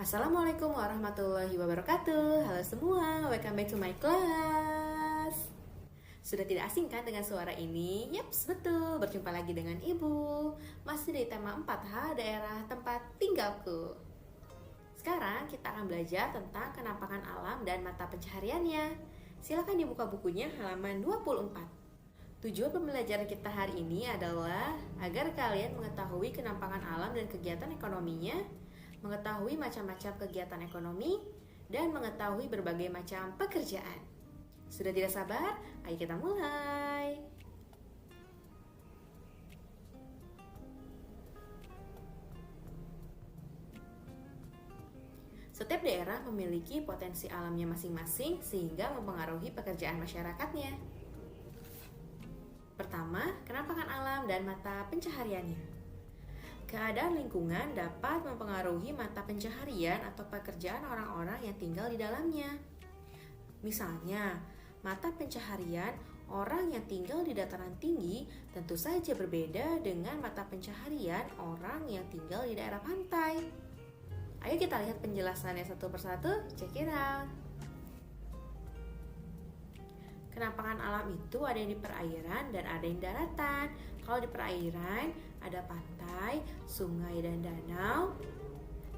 Assalamualaikum warahmatullahi wabarakatuh. Halo semua, welcome back to my class. Sudah tidak asing kan dengan suara ini? Yaps, betul, berjumpa lagi dengan Ibu. Masih di tema 4H, daerah tempat tinggalku. Sekarang kita akan belajar tentang kenampakan alam dan mata pencahariannya. Silakan dibuka bukunya halaman 24. Tujuan pembelajaran kita hari ini adalah agar kalian mengetahui kenampakan alam dan kegiatan ekonominya, mengetahui macam-macam kegiatan ekonomi, dan mengetahui berbagai macam pekerjaan. Sudah tidak sabar? Ayo kita mulai. Setiap daerah memiliki potensi alamnya masing-masing sehingga mempengaruhi pekerjaan masyarakatnya. Pertama, kenampakan alam dan mata pencahariannya. Keadaan lingkungan dapat mempengaruhi mata pencaharian atau pekerjaan orang-orang yang tinggal di dalamnya. Misalnya, mata pencaharian orang yang tinggal di dataran tinggi tentu saja berbeda dengan mata pencaharian orang yang tinggal di daerah pantai. Ayo kita lihat penjelasannya satu persatu, check it out. Kenampakan alam itu ada yang di perairan dan ada yang di daratan. Kalau di perairan ada pantai, sungai, dan danau.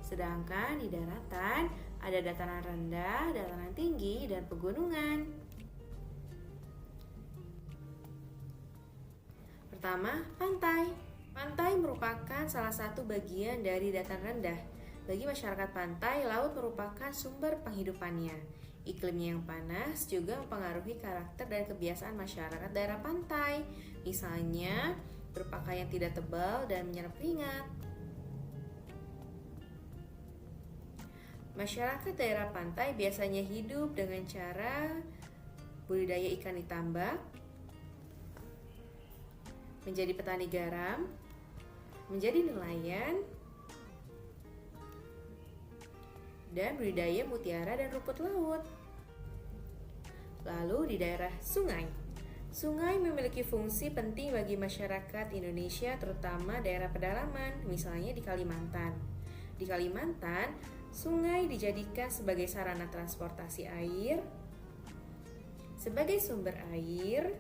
Sedangkan di daratan ada dataran rendah, dataran tinggi, dan pegunungan. Pertama, pantai. Pantai merupakan salah satu bagian dari dataran rendah. Bagi masyarakat pantai, laut merupakan sumber penghidupannya. Iklimnya yang panas juga mempengaruhi karakter dan kebiasaan masyarakat daerah pantai. Misalnya, berpakaian tidak tebal dan menyerap keringat. Masyarakat daerah pantai biasanya hidup dengan cara budidaya ikan di tambak, menjadi petani garam, menjadi nelayan, dan budidaya mutiara dan rumput laut. Lalu di daerah sungai. Sungai memiliki fungsi penting bagi masyarakat Indonesia, terutama daerah pedalaman, misalnya di Kalimantan. Di Kalimantan, sungai dijadikan sebagai sarana transportasi air, sebagai sumber air,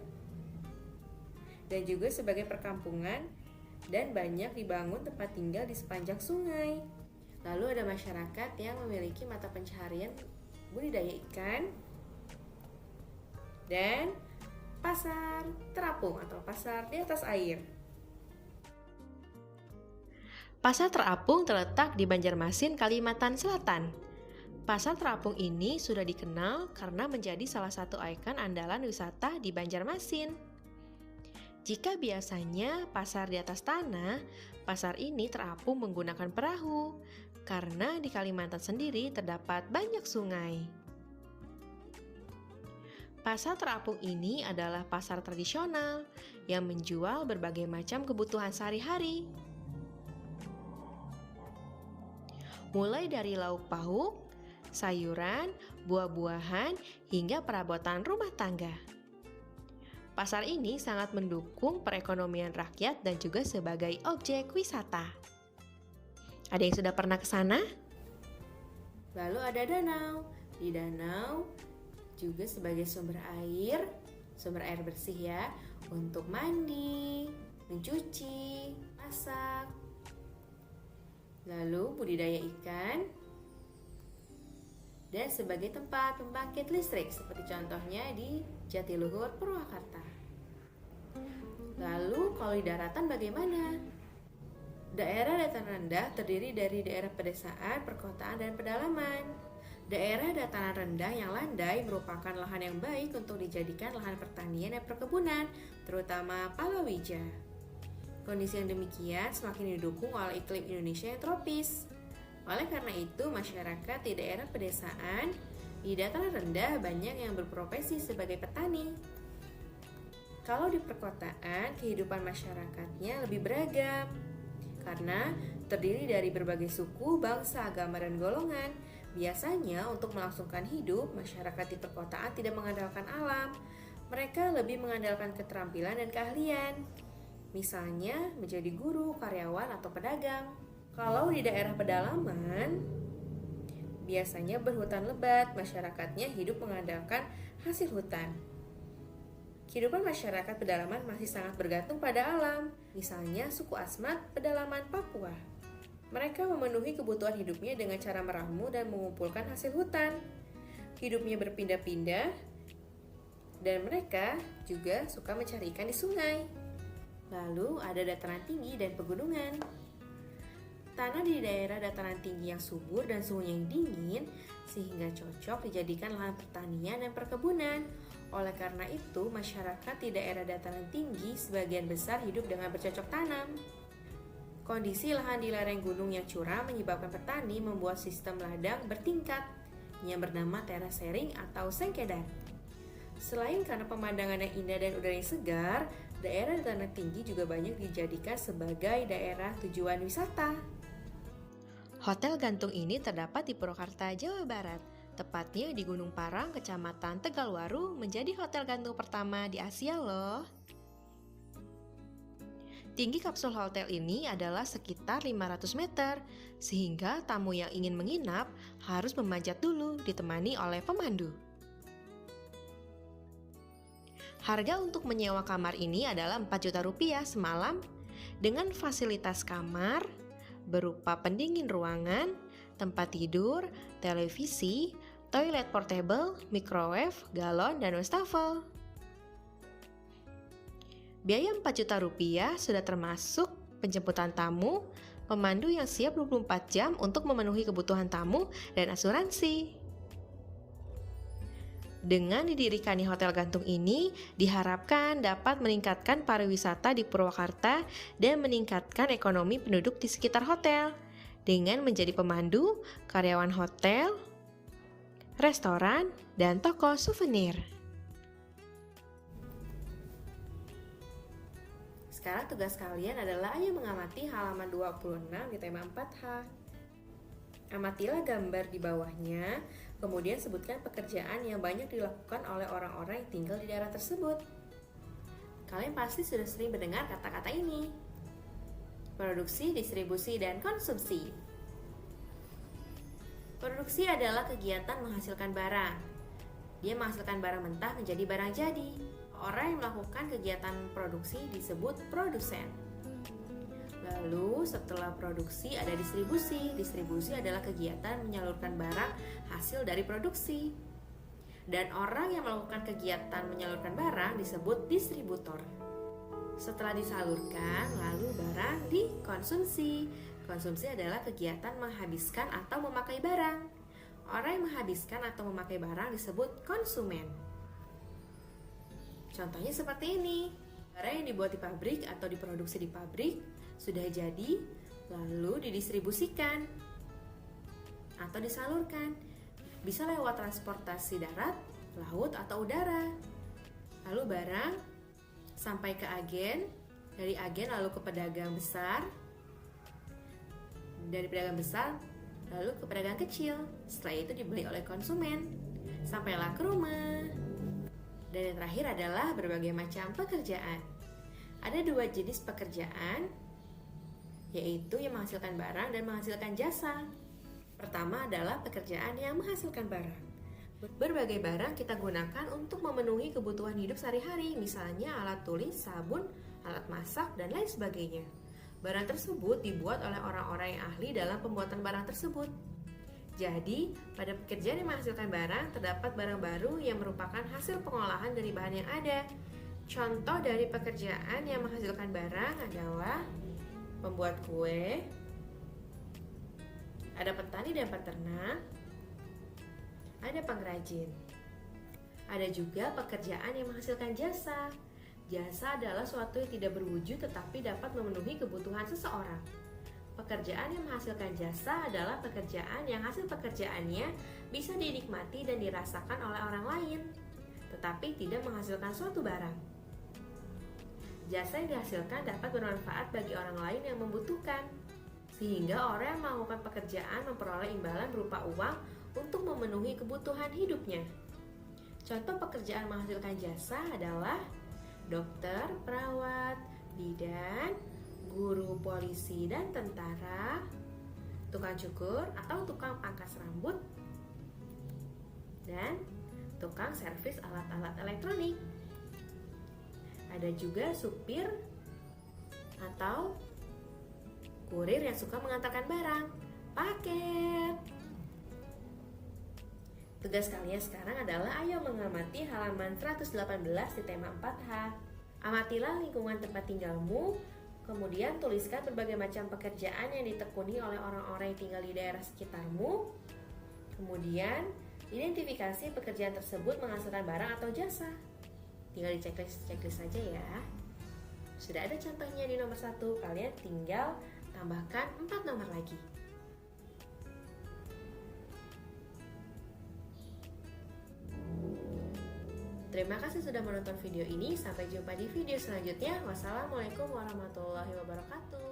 dan juga sebagai perkampungan, dan banyak dibangun tempat tinggal di sepanjang sungai. Lalu ada masyarakat yang memiliki mata pencaharian budidaya ikan dan pasar terapung atau pasar di atas air. Pasar terapung terletak di Banjarmasin, Kalimantan Selatan. Pasar terapung ini sudah dikenal karena menjadi salah satu ikon andalan wisata di Banjarmasin. Jika biasanya pasar di atas tanah, pasar ini terapung menggunakan perahu, karena di Kalimantan sendiri terdapat banyak sungai. Pasar terapung ini adalah pasar tradisional yang menjual berbagai macam kebutuhan sehari-hari. Mulai dari lauk pauk, sayuran, buah-buahan, hingga perabotan rumah tangga. Pasar ini sangat mendukung perekonomian rakyat dan juga sebagai objek wisata. Ada yang sudah pernah ke sana? Lalu ada danau. Di danau juga sebagai sumber air bersih ya, untuk mandi, mencuci, masak. Lalu budidaya ikan, dan sebagai tempat pembangkit listrik seperti contohnya di Jatiluhur, Purwakarta. Lalu kalau di daratan bagaimana? Daerah dataran rendah terdiri dari daerah pedesaan, perkotaan, dan pedalaman. Daerah dataran rendah yang landai merupakan lahan yang baik untuk dijadikan lahan pertanian dan perkebunan, terutama palawija. Kondisi yang demikian semakin didukung oleh iklim Indonesia yang tropis. Oleh karena itu, masyarakat di daerah pedesaan di dataran rendah banyak yang berprofesi sebagai petani. Kalau di perkotaan, kehidupan masyarakatnya lebih beragam karena terdiri dari berbagai suku, bangsa, agama, dan golongan. Biasanya untuk melangsungkan hidup, masyarakat di perkotaan tidak mengandalkan alam. Mereka lebih mengandalkan keterampilan dan keahlian. Misalnya menjadi guru, karyawan, atau pedagang. Kalau di daerah pedalaman, Biasanya berhutan lebat, masyarakatnya hidup mengandalkan hasil hutan. Kehidupan masyarakat pedalaman masih sangat bergantung pada alam, misalnya suku Asmat pedalaman Papua. Mereka memenuhi kebutuhan hidupnya dengan cara meramu dan mengumpulkan hasil hutan. Hidupnya berpindah-pindah, dan mereka juga suka mencari ikan di sungai. Lalu ada dataran tinggi dan pegunungan. Tanah di daerah dataran tinggi yang subur dan suhunya yang dingin sehingga cocok dijadikan lahan pertanian dan perkebunan. Oleh karena itu, masyarakat di daerah dataran tinggi sebagian besar hidup dengan bercocok tanam. Kondisi lahan di lereng gunung yang curam menyebabkan petani membuat sistem ladang bertingkat yang bernama terasering atau sengkedan. Selain karena pemandangan yang indah dan udara yang segar, daerah dataran tinggi juga banyak dijadikan sebagai daerah tujuan wisata. Hotel gantung ini terdapat di Purwakarta, Jawa Barat. Tepatnya di Gunung Parang, Kecamatan Tegalwaru, menjadi hotel gantung pertama di Asia loh. Tinggi kapsul hotel ini adalah sekitar 500 meter, sehingga tamu yang ingin menginap harus memanjat dulu ditemani oleh pemandu. Harga untuk menyewa kamar ini adalah 4 juta rupiah semalam dengan fasilitas kamar berupa pendingin ruangan, tempat tidur, televisi, toilet portable, microwave, galon, dan wastafel. Biaya 4 juta rupiah sudah termasuk penjemputan tamu, pemandu yang siap 24 jam untuk memenuhi kebutuhan tamu, dan asuransi. Dengan didirikannya hotel gantung ini, diharapkan dapat meningkatkan pariwisata di Purwakarta dan meningkatkan ekonomi penduduk di sekitar hotel dengan menjadi pemandu, karyawan hotel, restoran, dan toko souvenir. Sekarang tugas kalian adalah ayo mengamati halaman 26 di tema 4H. Amatilah gambar di bawahnya, kemudian sebutkan pekerjaan yang banyak dilakukan oleh orang-orang yang tinggal di daerah tersebut. Kalian pasti sudah sering mendengar kata-kata ini. Produksi, distribusi, dan konsumsi. Produksi adalah kegiatan menghasilkan barang. Dia menghasilkan barang mentah menjadi barang jadi. Orang yang melakukan kegiatan produksi disebut produsen. Lalu setelah produksi ada distribusi. Distribusi adalah kegiatan menyalurkan barang hasil dari produksi. Dan orang yang melakukan kegiatan menyalurkan barang disebut distributor. Setelah disalurkan, lalu barang dikonsumsi. Konsumsi adalah kegiatan menghabiskan atau memakai barang. Orang yang menghabiskan atau memakai barang disebut konsumen. Contohnya seperti ini. Barang yang dibuat di pabrik atau diproduksi di pabrik sudah jadi, lalu didistribusikan atau disalurkan. Bisa lewat transportasi darat, laut, atau udara. Lalu barang sampai ke agen, dari agen lalu ke pedagang besar, dari pedagang besar lalu ke pedagang kecil. Setelah itu dibeli oleh konsumen, sampailah ke rumah. Dan yang terakhir adalah berbagai macam pekerjaan. Ada 2 jenis pekerjaan, yaitu yang menghasilkan barang dan menghasilkan jasa. Pertama adalah pekerjaan yang menghasilkan barang. Berbagai barang kita gunakan untuk memenuhi kebutuhan hidup sehari-hari, misalnya alat tulis, sabun, alat masak, dan lain sebagainya. Barang tersebut dibuat oleh orang-orang yang ahli dalam pembuatan barang tersebut. Jadi, pada pekerjaan yang menghasilkan barang, terdapat barang baru yang merupakan hasil pengolahan dari bahan yang ada. Contoh dari pekerjaan yang menghasilkan barang adalah pembuat kue, ada petani dan peternak, ada pengrajin. Ada juga pekerjaan yang menghasilkan jasa. Jasa adalah suatu yang tidak berwujud tetapi dapat memenuhi kebutuhan seseorang. Pekerjaan yang menghasilkan jasa adalah pekerjaan yang hasil pekerjaannya bisa dinikmati dan dirasakan oleh orang lain, tetapi tidak menghasilkan suatu barang. Jasa yang dihasilkan dapat bermanfaat bagi orang lain yang membutuhkan, sehingga orang yang melakukan pekerjaan memperoleh imbalan berupa uang untuk memenuhi kebutuhan hidupnya. Contoh pekerjaan menghasilkan jasa adalah dokter, perawat, bidan, guru, polisi, dan tentara, tukang cukur atau tukang pangkas rambut, dan tukang servis alat-alat elektronik. Ada juga supir atau kurir yang suka mengantarkan barang, paket. Tugas kalian sekarang adalah ayo mengamati halaman 118 di tema 4H. Amatilah lingkungan tempat tinggalmu, kemudian tuliskan berbagai macam pekerjaan yang ditekuni oleh orang-orang yang tinggal di daerah sekitarmu. Kemudian, identifikasi pekerjaan tersebut menghasilkan barang atau jasa. Tinggal di checklist saja ya. Sudah ada contohnya di nomor 1, kalian tinggal tambahkan 4 nomor lagi. Terima kasih sudah menonton video ini. Sampai jumpa di video selanjutnya. Wassalamualaikum warahmatullahi wabarakatuh.